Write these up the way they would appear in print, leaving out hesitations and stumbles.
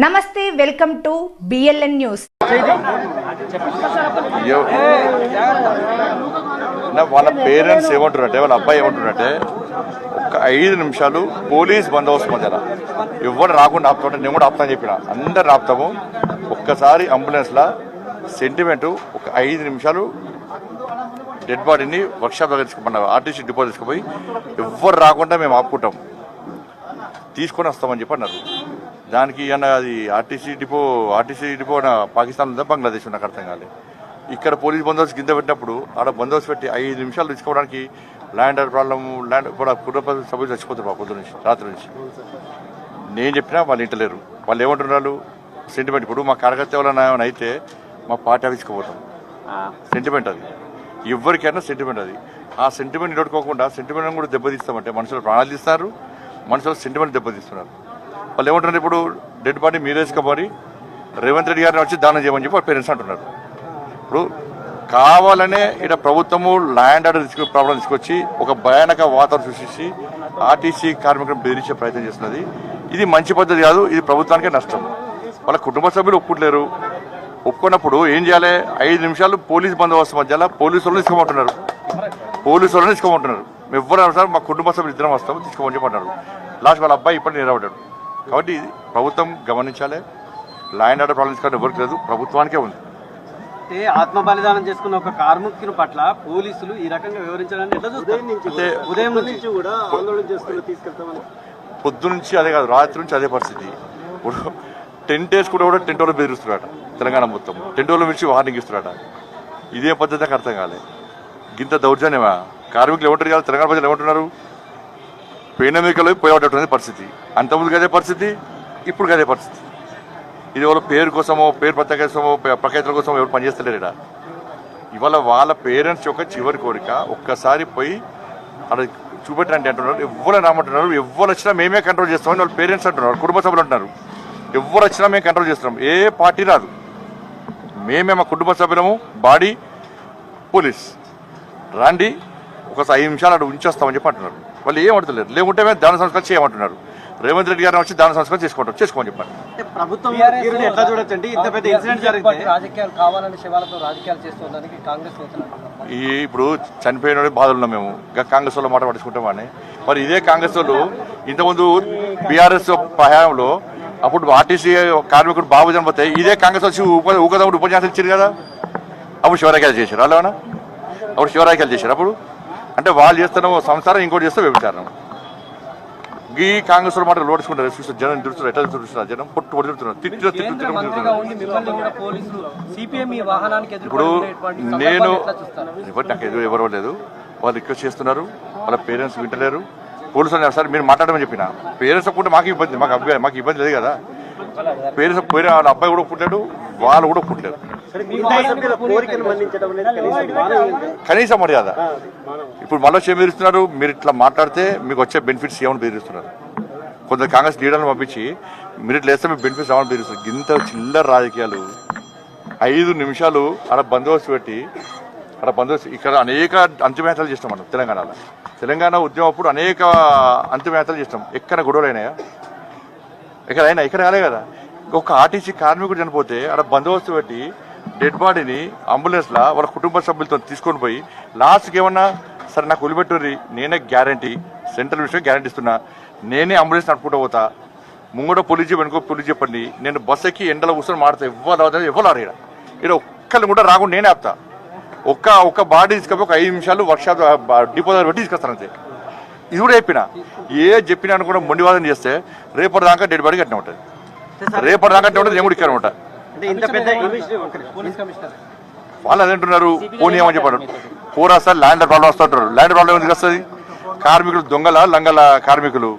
నమస్తే welcome to BLN news. వాళ్ళ parents ఏమంటున్నారంటే వాళ్ళ అబ్బాయి ఏమంటున్నారంటే ఒక 5 నిమిషాలు పోలీస్ బందోబస్తు మధ్యన ఎవరు రాకుండా ఆపుతుంటే నేను కూడా ఆపుతాను చెప్పిన అందరు ఆపుతాము. ఒక్కసారి అంబులెన్స్లో సెంటిమెంటు ఒక 5 నిమిషాలు డెడ్ బాడీని వర్క్షాప్ దగ్గర తీసుకున్న ఆర్టీసీ డిపో తీసుకుపోయి ఎవరు రాకుండా మేము ఆపుకుంటాం తీసుకొని వస్తామని చెప్పి అన్నారు. దానికి అది ఆర్టీసీ డిపో పాకిస్తాన్ ఉందా బంగ్లాదేశ్ నాకు అర్థం కాలేదు. ఇక్కడ పోలీస్ బందోబస్తు కింద పెట్టినప్పుడు ఆడ బందోబస్తు పెట్టి 5 నిమిషాలు తీసుకోవడానికి ల్యాండర్ ప్రాబ్లం కూడా కుటుంబ సభ్యులు చచ్చిపోతారు పొద్దు నుంచి రాత్రి నుంచి. నేను చెప్పినా వాళ్ళు ఇంటలేరు. వాళ్ళు ఏమంటున్నారు సెంటిమెంట్. ఇప్పుడు మా కార్యకర్త ఎవరైనా అయితే మా పార్టీ ఆఫీస్కి పోతాం. సెంటిమెంట్ అది ఎవరికైనా సెంటిమెంట్. అది ఆ సెంటిమెంట్ నిలబడుకోకుండా సెంటిమెంట్ కూడా దెబ్బతీస్తామంటే మనుషులు ప్రాణాలు తీస్తారు, మనుషులు సెంటిమెంట్ దెబ్బతీస్తున్నారు. వాళ్ళు ఏమంటున్నారు ఇప్పుడు డెడ్ బాడీ మీరేసుకోబోరి రేవంత్ రెడ్డి గారిని వచ్చి దానం చేయమని చెప్పి పేరెంట్స్ అంటున్నారు. ఇప్పుడు కావాలనే ఇక్కడ ప్రభుత్వము ల్యాండ్ ఆర్డర్ ప్రాబ్లం తీసుకొచ్చి ఒక భయానక వాతావరణం సృష్టించి ఆర్టీసీ కార్మికులను బెదిరించే ప్రయత్నం చేస్తున్నది. ఇది మంచి పద్ధతి కాదు, ఇది ప్రభుత్వానికే నష్టం. వాళ్ళ కుటుంబ సభ్యులు ఒప్పుకోలేరు. ఒప్పుకున్నప్పుడు ఏం చేయాలి? 5 నిమిషాలు పోలీస్ బందోబస్తు మధ్యలో పోలీసులను తీసుకోమంటున్నారు. మేము ఎవ్వరు సార్ మా కుటుంబ సభ్యులు ఇద్దరం వస్తాము తీసుకోమని చెప్పంటున్నారు. లాస్ట్ వాళ్ళ అబ్బాయి ఇప్పటికి నిలబడ్డాడు. కాబట్టి ఇది ప్రభుత్వం గమనించాలి. ల్యాండ్ ఆర్డర్ ప్రాబ్లమ్స్ కానీ ఎవరికి లేదు, ప్రభుత్వానికే ఉంది. ఆత్మ బలిదానం చేసుకున్న ఒక కార్మికుని పట్ల పోలీసులు ఈ రకంగా వివరించడానికి ఉదయం నుంచి కూడా ఆందోళన చేస్తున్నారు తీసుకెళ్తామని. పొద్దు నుంచి అదే కాదు, రాత్రి నుంచి అదే పరిస్థితి. ఇప్పుడు టెంట్ వేసుకుంటే కూడా టెంట్ వాళ్ళు బెదిరిస్తున్నారట. తెలంగాణ మొత్తం టెంట్ వాళ్ళు మించి వార్నింగ్ ఇస్తున్నారట. ఇదే పద్ధతి నాకు అర్థం కాలే. ఇంత దౌర్జన్యమా? కార్మికులు ఏమంటారు కదా, తెలంగాణ ప్రజలు ఏమంటున్నారు? పెయిన్ అమెరికాలో పోయేటటువంటి పరిస్థితి. అంతకుముందుకు అదే పరిస్థితి, ఇప్పుడు అదే పరిస్థితి. ఇది ఎవరు పేరు కోసమో పేరు ప్రఖ్యాతుల కోసమో ఎవరు పనిచేస్తలేరు. ఇక్కడ ఇవాళ వాళ్ళ పేరెంట్స్ యొక్క చివరి కోరిక ఒక్కసారి పోయి అక్కడ చూపెట్టండి అంటున్నారు. ఎవరు రామంటున్నారు. ఎవరు వచ్చినా మేమే కంట్రోల్ చేస్తామని వాళ్ళ పేరెంట్స్ అంటున్నారు, కుటుంబ సభ్యులు అంటున్నారు. ఎవరు వచ్చినా మేము కంట్రోల్ చేస్తున్నాం, ఏ పార్టీ రాదు, మేమే మా కుటుంబ సభ్యులము, బాడీ పోలీస్ రండి ఒకసారి 5 నిమిషాలు అక్కడ ఉంచేస్తామని చెప్పి అంటున్నారు. వాళ్ళు ఏం అడుగుతలేరు. లేకుంటే మేము దాన సంస్కారం చేయమంటున్నారు. రేవంత్ రెడ్డి గారిని వచ్చి దాన సంస్కారం చేసుకోమని చెప్పండి. ప్రభుత్వం ఎట్లా చూడొచ్చండి? ఇంత పెద్ద ఇన్సిడెంట్ జరిగితే రాజకీయాలు కావాలని శివాలతో రాజకీయాలు చేస్తుండడానికి కాంగ్రెస్ ఇప్పుడు చనిపోయిన బాధలు ఉన్నాం మేము. కాంగ్రెస్ వాళ్ళు మాట పట్టించుకుంటామని. మరి ఇదే కాంగ్రెస్ వాళ్ళు ఇంతకుముందు బీఆర్ఎస్ హయాంలో అప్పుడు ఆర్టీసీ కార్మికుడు బాబు చనిపోతే ఇదే కాంగ్రెస్ వచ్చి ఊకదమ్ముడు ఉపన్యాసం ఇచ్చారు కదా. అప్పుడు శివరాఖ్యాలు చేశారు. అలానా అప్పుడు శివరాఖ్యాలు చేశారు. అప్పుడు అంటే వాళ్ళు చేస్తున్న సంసారం, ఇంకోటి చేస్తే వ్యభిచారం. ఈ కాంగ్రెస్ మాట లోడుచుకుంటారు. జనం తిడుతున్నారు, ఎట్లా తిడుతున్నారు, జనం పొట్టు తిడుతున్నారు. ఇప్పుడు నేను నాకు ఎవరు లేదు, వాళ్ళు రిక్వెస్ట్ చేస్తున్నారు. వాళ్ళ పేరెంట్స్ వింటలేరు. పోలీసులు సార్ మీరు మాట్లాడమని చెప్పిన పేరెంట్స్ ఒప్పుకుంటే మాకు ఇబ్బంది, మాకు ఇబ్బంది లేదు కదా. పేరెంట్స్ పోయిన వాళ్ళ అబ్బాయి కూడా ఒప్పుకుంటాడు, వాళ్ళు కూడా ఒప్పుకుంటారు. కనీసం మర్యాద. ఇప్పుడు మళ్ళీ ఏం బెదిరిస్తున్నారు? మీరు ఇట్లా మాట్లాడితే మీకు వచ్చే బెనిఫిట్స్ ఏమని బెదిరిస్తున్నారు. కొందరు కాంగ్రెస్ లీడర్లను పంపించి మీరు ఇట్లా వేస్తే మీకు బెనిఫిట్స్ ఏమని బెదిరిస్తున్నారు. ఇంత చిల్లర రాజకీయాలు. 5 నిమిషాలు అక్కడ బందోబస్తు పెట్టి ఇక్కడ అనేక అంతిమయాత్రలు చేస్తాం మనం తెలంగాణలో. తెలంగాణ ఉద్యమం అప్పుడు అనేక అంతిమయాత్రలు చేస్తాం. ఎక్కడ గొడవలు అయినాయా? ఇక్కడ కాలే కదా. ఒక ఆర్టీసీ కార్మికుడు చనిపోతే అక్కడ బందోబస్తు పెట్టి డెడ్ బాడీని అంబులెన్స్లో వాళ్ళ కుటుంబ సభ్యులతో తీసుకొని పోయి లాస్ట్కి ఏమన్నా సరే నాకు వదిలిపెట్టుర్రి, నేనే గ్యారంటీ, సెంట్రల్ విషయం గ్యారంటీ ఇస్తున్నా, నేనే అంబులెన్స్ నడుపుకుంటూ పోతా, ముంగడ పోలీసు వెనుకో పోలీసు చెప్పండి, నేను బస్ ఎక్కి ఎండలో కూర్చొని మాడతా, ఎవరు రారు. ఇక్కడ ఒక్కళ్ళు కూడా రాకుండా నేనే ఆపుతా. ఒక్క బాడీ తీసుకపోయి ఒక 5 నిమిషాలు వర్క్షాప్ డిపో దగ్గర పెట్టి తీసుకొస్తానంతే. ఇది కూడా చెప్పినా కూడా మొండివాదం చేస్తే రేపటిదాకా డెడ్ బాడీ కట్టిన ఉంటుంది. రేపటిదాకా నేను కూడా ఇక్కడ ఉంటా. వాళ్ళు అదేంటున్నారు, పోనీ ఏమని చెప్పారు, పోరా సార్ ల్యాండ్ ప్రాబ్లం వస్తుంటారు. ల్యాండ్ ప్రాబ్లం ఎందుకు వస్తుంది? కార్మికులు దొంగల లంగల కార్మికులు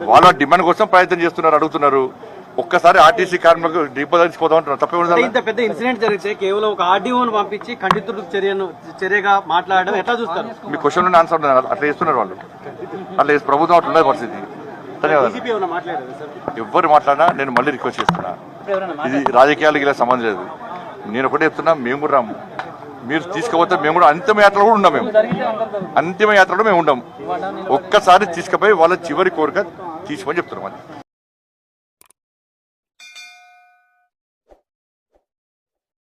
వాళ్ళ డిమాండ్ కోసం ప్రయత్నం చేస్తున్నారు, అడుగుతున్నారు. ఒక్కసారి ఆర్టీసీ కార్మికులు డిపో తీసుకోదామంటున్నారు. తప్పే. ఇంత పెద్ద ఇన్సిడెంట్ జరిగితే కేవలం ఒక ఆర్డీఓను పంపించి ఖండితులకు చర్యగా మాట్లాడడం ఎట్లా చూస్తారు? మీ క్వశ్చన్ ఆన్సర్ అట్లా చేస్తున్నారు వాళ్ళు. అట్లా ప్రభుత్వం అట్లా ఉండదు పరిస్థితి. ఎవరు మాట్లాడినా నేను మళ్ళీ రిక్వెస్ట్ చేస్తున్నా, ఇది రాజకీయాలకి ఇలా సంబంధం లేదు. నేను ఒకటే చెప్తున్నా, మేము కూడా రాము. మీరు తీసుకుపోతే మేము కూడా అంతిమ యాత్రలో కూడా ఉన్నాం. అంతిమ యాత్రలో మేము ఉండం. ఒక్కసారి తీసుకుపోయి వాళ్ళ చివరి కోరిక తీసుకోమని చెప్తున్నాం.